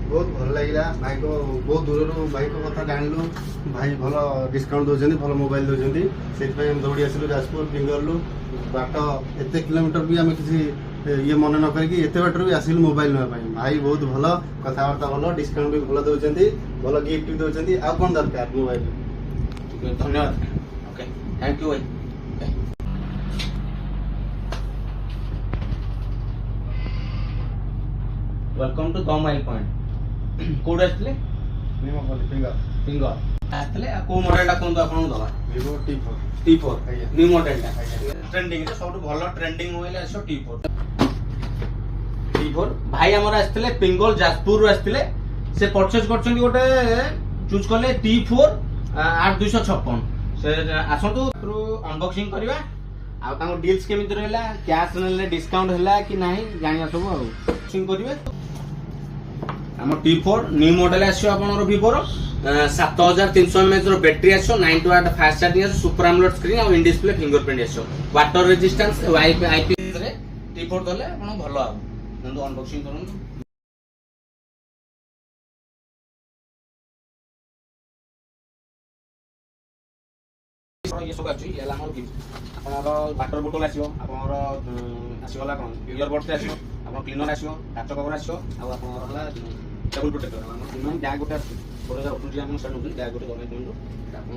बहुत भल लगे भाई को बहुत दूर भाई को कथा जानलु भाई भल डिस्काउंट दौरान भल मोबाइल दौरान से दौड़ी आसलु जाजपुर पिंगलु बाट एत किलोमीटर भी आम किसी ये मन न करके एत बाटर भी आसिलु मोबाइल नापी भाई बहुत भल कथबार्ता भल डिस्काउंट भी भल दौरान भल गिफ्ट भी दौरान आ कौन दरकार मोबाइल। धन्यवाद। ओके थैंक यू भाई। Welcome to the mile point. Code आस्ते फिंगर आस्ते को मॉडल कोन तो आपन दवा Vivo T4 T4 new model trending रे सब भलो ट्रेंडिंग होइले आसो T4 भाई हमर आस्ते पिंगल जाजपुर आस्ते से परचेज करछन गोटे चूज करले T4 8256 से आसंतु थ्रू अनबॉक्सिंग करबा आ तांको डील्स केमिति रहला कैश नेले डिस्काउंट हला कि नाही जानिया सब आ अनबॉक्सिंग करबे। हम T4 न्यू मॉडल आछो आपनर Vivo रो 7300 mAh रो बैटरी आछो 9 वाट फास्ट चार्जिंग आछो सुपर एमोलेड स्क्रीन और इन डिस्प्ले फिंगरप्रिंट आछो वाटर रेजिस्टेंस आईपी रे T4 दले आपन भलो आ नंदु अनबॉक्सिंग करन। ये सब अछि एला हमर आपनर वाटर बोतल आछो आपनर आछोला कोन इयरबड्स आछो आपन क्लीनर आछो काच कवर आछो आ आपनर हला टेबल प्रोटेक्टर हमर बैग गोटे आछो गोटे उठुजी हमर सड बैग गोटे गमे दिंदु आपन